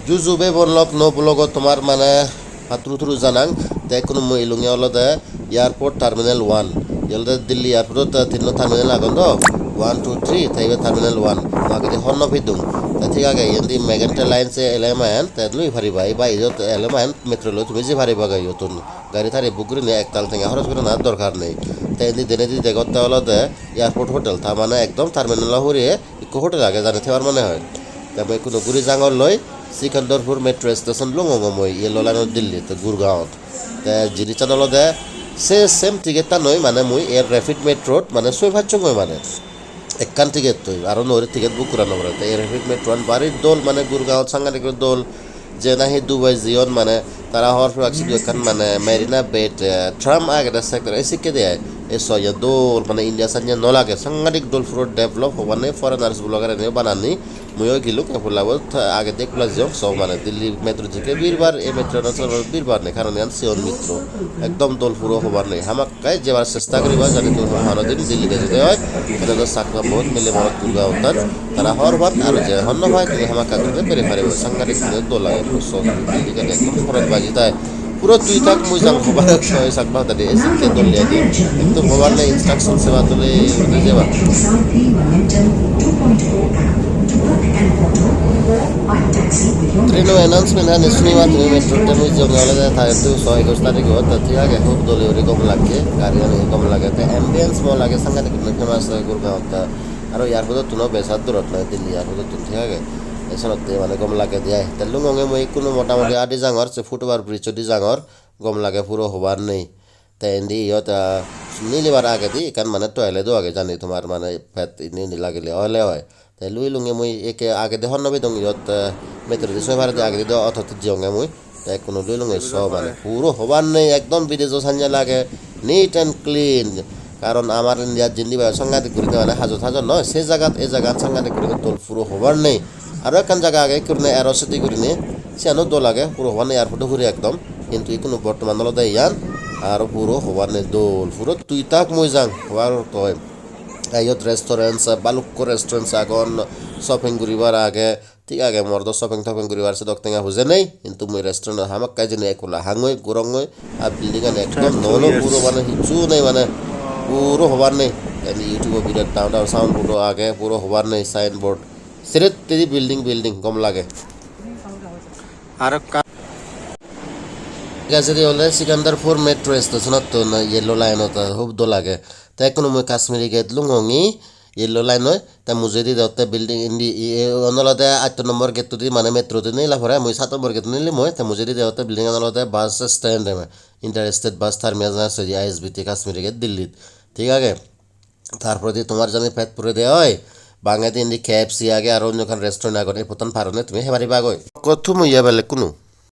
Jujube bonlok no blogo tomar mana patru janang te kuno mo ilungi olode airport terminal 1 yolde Delhi airport tinno terminal agondo 1 2 3 taibe terminal 1 magede honno bidung ta ঠিক আছে এন্দি মেগান্টা line সে element তে Luis ভারি ভাই by যত element metro লো তুমি যে ভারি বাগাই যতন গাড়ি থারে বুকরি নে একতাল থেকে খরচ করে না দরকার নেই তে এন্দি দেনে দি দেখতে হলতে এয়ারপোর্ট হোটেল তা মানে একদম টার্মিনাল হরিয়ে ইকো হোটেল আগে জানে থেবার মনে হয় তবে কোনো গুরি জাঙ্গল লই সিকান্দারপুর মেট্রো স্টেশন লঙ্গমই ইয়েলো লাইন দিল্লি তো গুরগাঁও তে জিরি চ্যানেল দে সেম টিকেট তা নয় মানে মুই এয়ার র্যাপিড মেট্রো মানে সই ভাচ্চঙ্গই মানে একখান টিকেট তো আর নরে টিকেট বুক করানো পড়ে তাই র্যাপিড মেট্রো বাড়ির দোল মানে গুরগাঁও সাংঘাতিক দোল যে নাহি দুবাই জিয়ন মানে তারা হওয়ার পর একশো একখান মানে মেরিনা বেট ট্রাম আগে সেক্টর এই শিখে দেয় এই সয় দোল মানে ইন্ডিয়া সানিয়া নলাগে সাংঘাতিক দোল পুরো ডেভেলপ হবানে ফরেনার্স ব্লগার এনে বানানি মুইও গিলু কেপুলাব আগে দেখলা যাও সব মানে দিল্লি মেট্রো থেকে বীরবার এই মেট্রো বীরবার নেই কারণ ইয়ান সিয়ন মিত্র একদম দোল পুরো হবার নেই হামাক্কায় যেবার চেষ্টা করিবা জানি তুমি মহানদীর দিল্লিতে যেতে হয় এটা তো সাকরা বহুত মিলে মরত দুর্গা উত্তর তারা হরবার আর যে হন্য হয় তুমি হামাক্কা করতে পেরে পারিব সাংঘাতিক দোল লাগে সব দিল্লিকে একদম ফরত বাজি তাই পুরো তুই থাক মুই যাম খবর ছয় সাকবা দাদি এসিকে দোল লিয়ে দি একদম হবার নেই ইনস্ট্রাকশন সেবা তোলে যেবা ट्रेन अनाउंसमेंट है शनिवार तुम्हें मेट्रो ट्रेन में जब वाले था तो 121 तारीख हो तो ठीक है खूब डोले कम लगे गाड़ी में कम लगे तो एम्बियंस में लगे संगत कितने फेमस है गुरगांव का और यार बोलो तुनो बेसात दूर रखना है दिल्ली यार बोलो तुम ठीक है ऐसा लगता है माने कम लगे दिया है तल्लू होंगे मैं कुनो मोटा मोटी आधी जांगर से फुटओवर ब्रिज आधी जांगर कम लगे पूरा होबार नहीं तो इंडी यो तो नीली बार आगे थी kan माने टॉयलेट दो आगे जाने तुम्हारे माने फैट नीली लगे ले और ले आए তাই লুই লুঙে মুই একে আগে দে হন্নবে দং ইয়ত মেট্রো দি সয় ভারতে আগে দে অথত জিওঙে মুই তাই কোনো লুই লুঙে সব মানে পুরো হবার নেই একদম বিদেশ সাঞ্জা লাগে নিট অ্যান্ড ক্লিন কারণ আমার ইন্ডিয়ার জিন্দি বা সাংঘাতিক করে মানে হাজত হাজত নয় সেই জায়গাত এই জায়গাত সাংঘাতিক করে তোল পুরো হবার নেই আর একখান জায়গা আগে করে এরোসিটি করে নিয়ে সেনো দোল লাগে পুরো হবার নেই এয়ারপোর্টে ঘুরে একদম কিন্তু এই কোনো বর্তমান দলতে ইয়ান আর পুরো হবার নেই দোল পুরো তুই তাক মই যাং হবার তো আইয়ত রেস্টুরেন্টস বালুক্য রেস্টুরেন্টস আগন শপিং করিবার আগে ঠিক আগে মর্দ শপিং করিবার সে দক্তেঙ্গা বুঝে নেই কিন্তু মুই রেস্টুরেন্ট হামাক কাজ নেই একলা হাঙ্গই গুরঙ্গই আর বিল্ডিং একদম ননো পুরো মানে হিচু নেই মানে পুরো হবার নেই YouTube video down down sound পুরো আগে পুরো হবার নেই সাইনবোর্ড সিরেত তেরি বিল্ডিং কম লাগে আর গাজরি হলে সিকান্দারপুর মেট্রো স্টেশনত তো না ইয়েলো লাইন হতা খুব দো লাগে তাই কোনো মই কাশ্মীরি গেট লুঙি ইয়েলো লাইন হয় তাই মুজে দি দাওতে বিল্ডিং ইন্ডি অনলতে 8 নম্বর গেট দি মানে মেট্রো দি নিলা ভরা মই 7 নম্বর গেট নিলি মই তাই মুজে দি দাওতে বিল্ডিং অনলতে বাস স্ট্যান্ড রে ইন্টার স্টেট বাস টার্মিনাল আছে আইএসবিটি কাশ্মীরি গেট দিল্লি ঠিক আছে তারপর দি তোমার জানি ফেতপুরে দে হয় বাঙালি ইন্ডি কেএফসি আগে আর অন্যখান রেস্টুরেন্ট আগে পতন পারনে তুমি হেবারি বাগই কত মই ইয়া বেলে কোনো